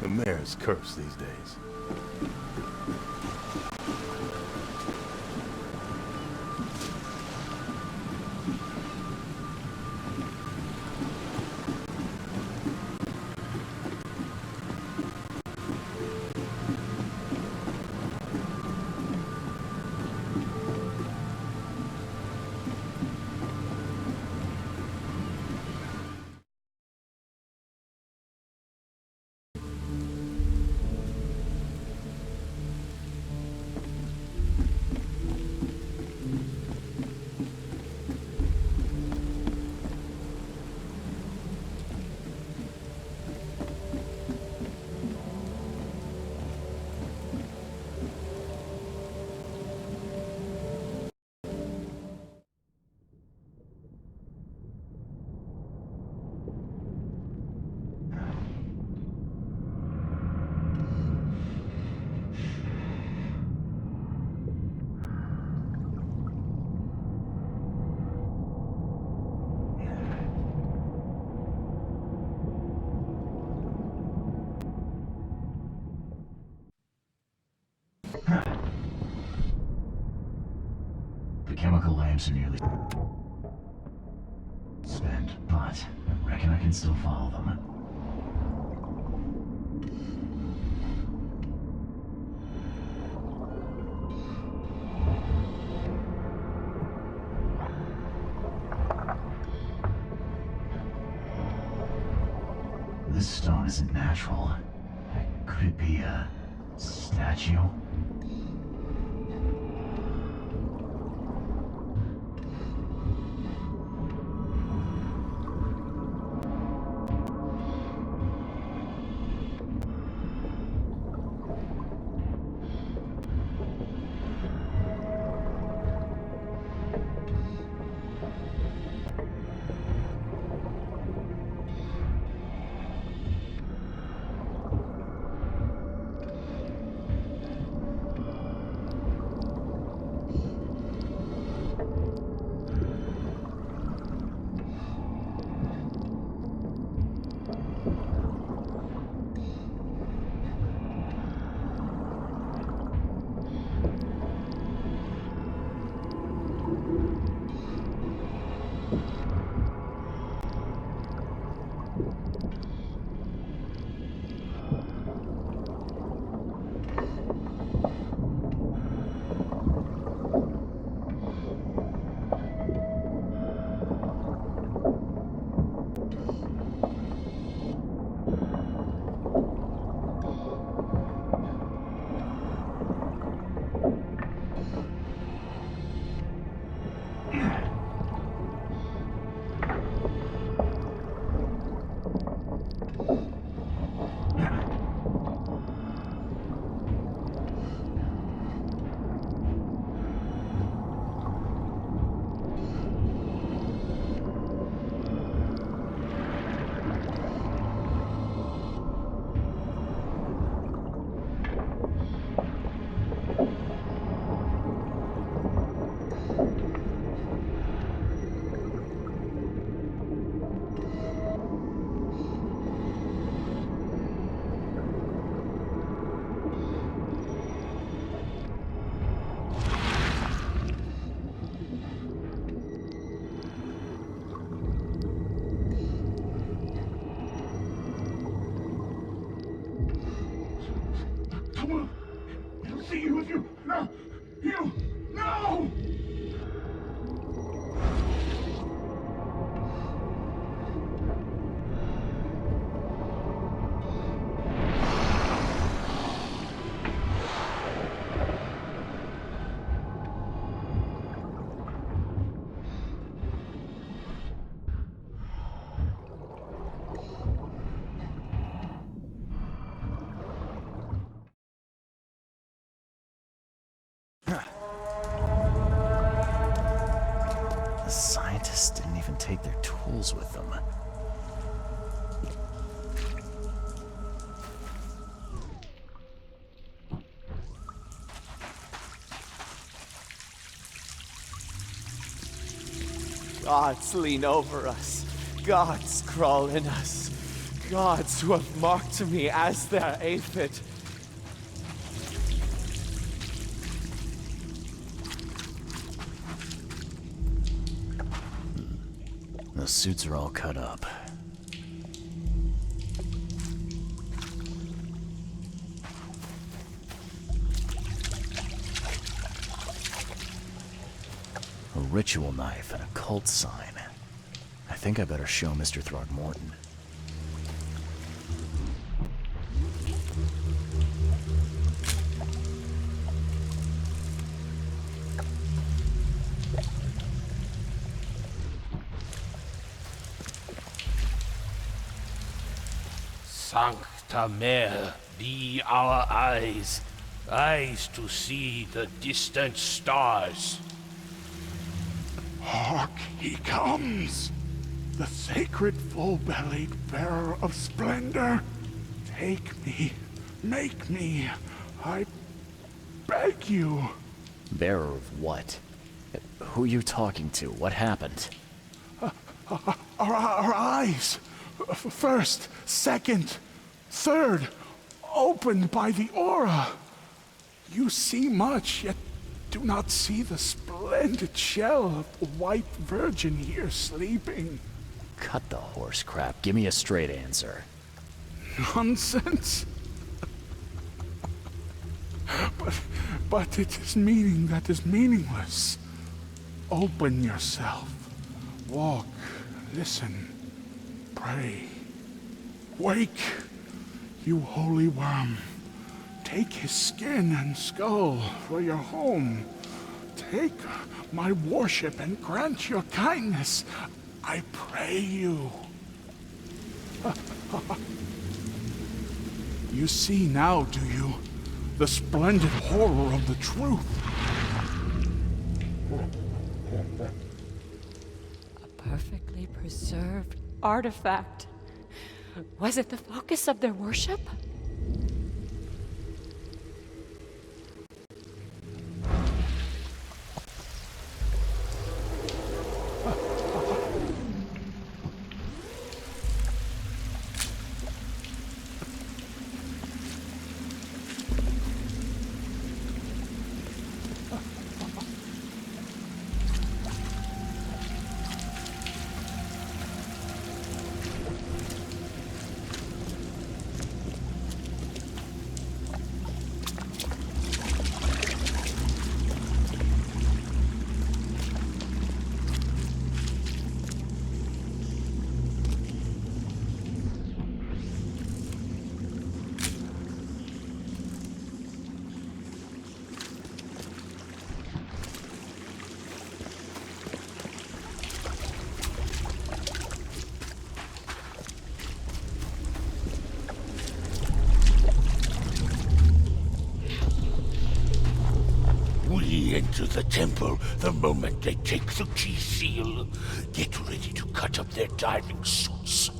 The mayor's cursed these days. The chemical lamps are nearly spent, but I reckon I can still follow them. This stone isn't natural. Could it be a statue? The scientists didn't even take their tools with them. Gods lean over us. Gods crawl in us. gods who have marked me as their aphid. The suits are all cut up. A ritual knife and a cult sign. I think I better show Mr. Throgmorton. Sancta Mare, be our eyes, eyes to see the distant stars. Hark, he comes! The sacred full-bellied bearer of splendor. Take me, make me, I beg you. Bearer of what? Who are you talking to? What happened? Our eyes, first, second, third, opened by the aura. You see much, yet do not see the splendid shell of the white virgin here sleeping. Cut the horse crap. Give me a straight answer. Nonsense. But it is meaning that is meaningless. Open yourself. Walk, listen, pray. Wake, you holy worm. Take his skin and skull for your home. Take my worship and grant your kindness. I pray you. You see now, do you? The splendid horror of the truth. A perfectly preserved artifact. Was it the focus of their worship? We enter the temple the moment they take the key seal. Get ready to cut up their diving suits.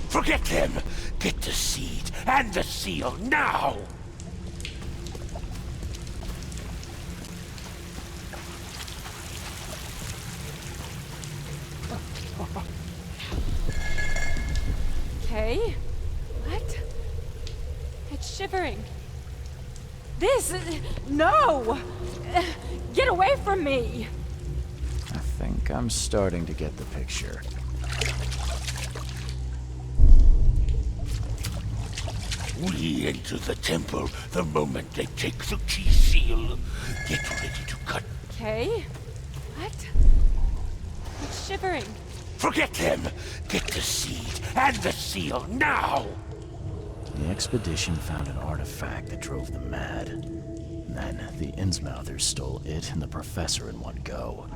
Forget them! Get the seed and the seal now! Okay. What? It's shivering. This... No! Get away from me! I think I'm starting to get the picture. We enter the temple the moment they take the key seal. Get ready to cut... Okay. What? It's shivering. Forget them! Get the seed and the seal now! The expedition found an artifact that drove them mad. Then the Innsmouthers stole it and the professor in one go.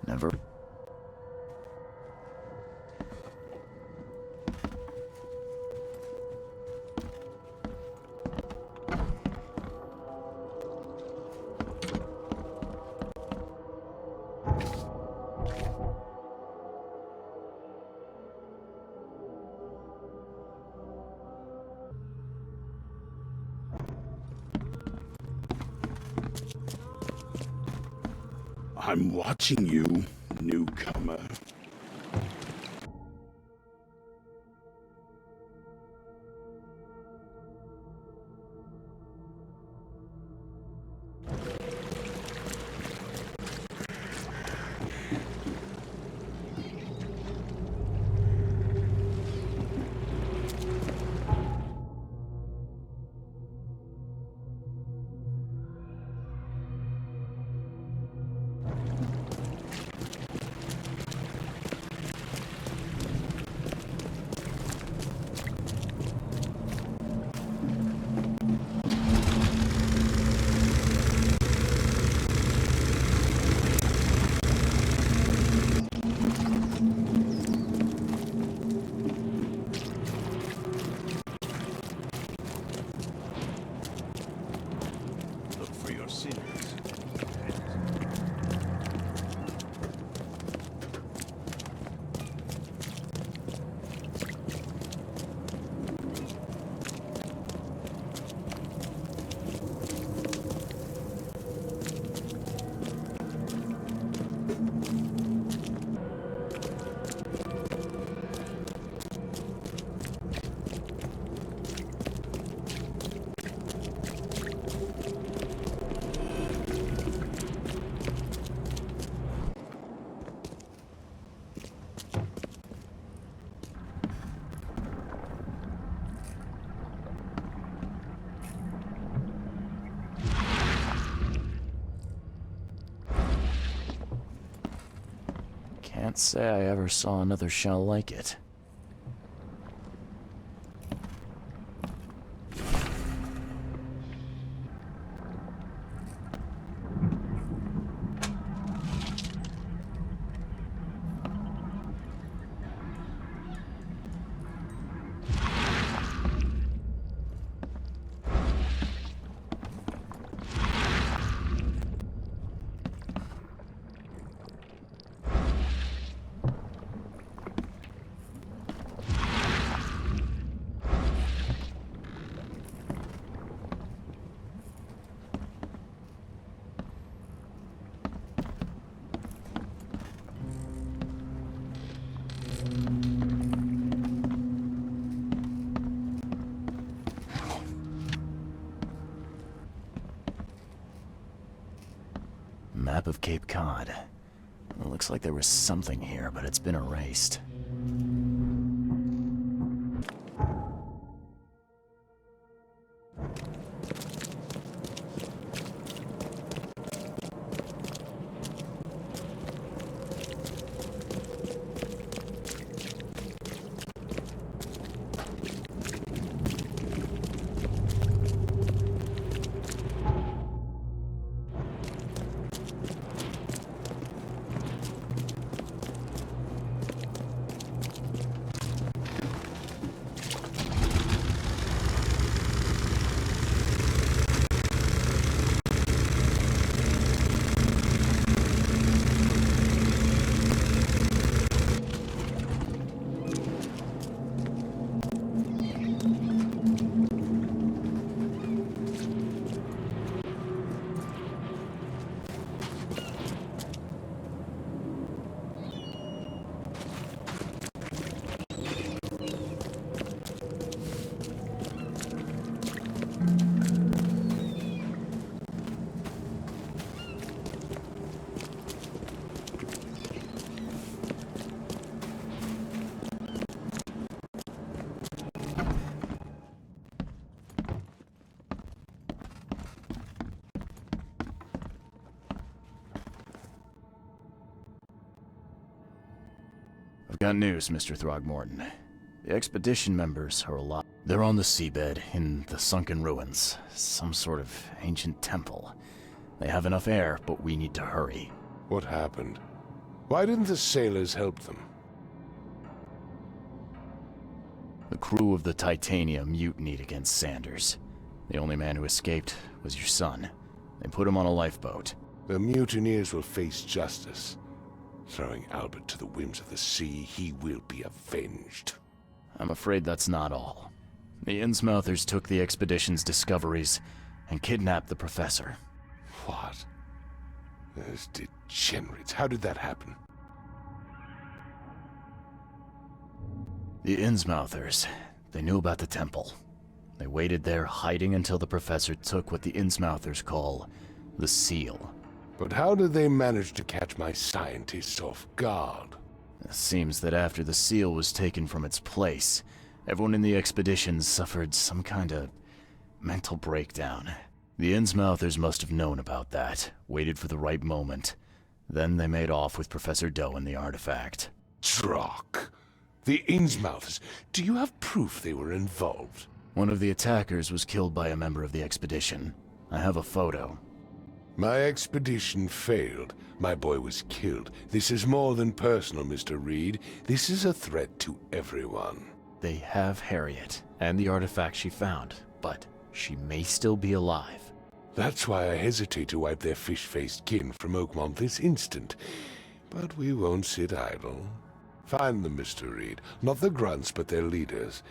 Never. I'm watching you, newcomer. Look for your sins. Can't say I ever saw another shell like it. Map of Cape Cod. It looks like there was something here, but it's been erased. I've got news, Mr. Throgmorton. The expedition members are alive. They're on the seabed in the sunken ruins. Some sort of ancient temple. They have enough air, but we need to hurry. What happened? Why didn't the sailors help them? The crew of the Titania mutinied against Sanders. The only man who escaped was your son. They put him on a lifeboat. The mutineers will face justice. Throwing Albert to the whims of the sea, he will be avenged. I'm afraid that's not all. The Innsmouthers took the expedition's discoveries and kidnapped the professor. What? Those degenerates. How did that happen? The Innsmouthers, they knew about the temple. They waited there, hiding until the professor took what the Innsmouthers call the seal. But how did they manage to catch my scientists off guard? It seems that after the seal was taken from its place, everyone in the expedition suffered some kind of mental breakdown. The Innsmouthers must have known about that, waited for the right moment. Then they made off with Professor Doe and the artifact. Drock. The Innsmouthers. Do you have proof they were involved? One of the attackers was killed by a member of the expedition. I have a photo. My expedition failed. My boy was killed. This is more than personal, Mr. Reed. This is a threat to everyone. They have Harriet, and the artifact she found, but she may still be alive. That's why I hesitate to wipe their fish-faced kin from Oakmont this instant. But we won't sit idle. Find them, Mr. Reed. Not the grunts, but their leaders.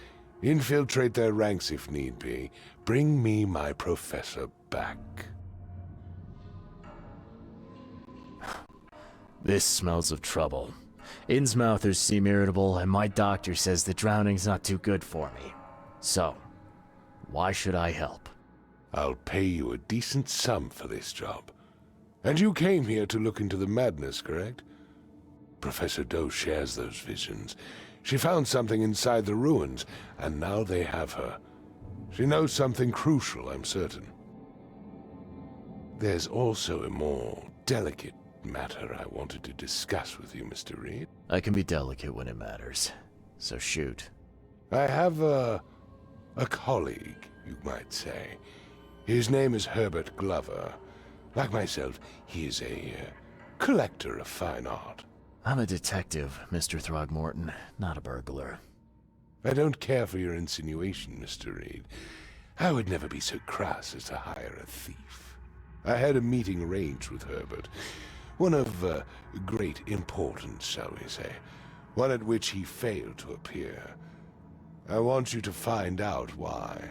Infiltrate their ranks if need be. Bring me my professor back. This smells of trouble. Innsmouthers seem irritable, and my doctor says that drowning's not too good for me. So, why should I help? I'll pay you a decent sum for this job. And you came here to look into the madness, correct? Professor Doe shares those visions. She found something inside the ruins, and now they have her. She knows something crucial, I'm certain. There's also a more delicate matter I wanted to discuss with you, Mr. Reed. I can be delicate when it matters, so shoot. I have a colleague, you might say. His name is Herbert Glover. Like myself, he is a collector of fine art. I'm a detective, Mr. Throgmorton, not a burglar. I don't care for your insinuation, Mr. Reed. I would never be so crass as to hire a thief. I had a meeting arranged with Herbert. One of great importance, shall we say. One at which he failed to appear. I want you to find out why.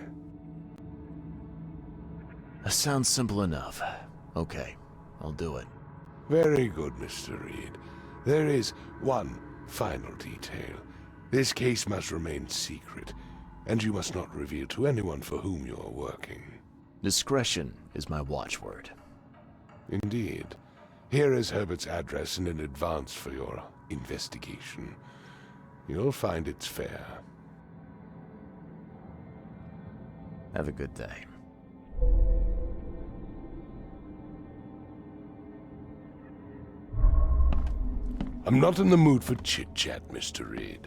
That sounds simple enough. Okay, I'll do it. Very good, Mr. Reed. There is one final detail. This case must remain secret, and you must not reveal to anyone for whom you are working. Discretion is my watchword. Indeed. Here is Herbert's address and an advance for your investigation. You'll find it's fair. Have a good day. I'm not in the mood for chit-chat, Mr. Reed.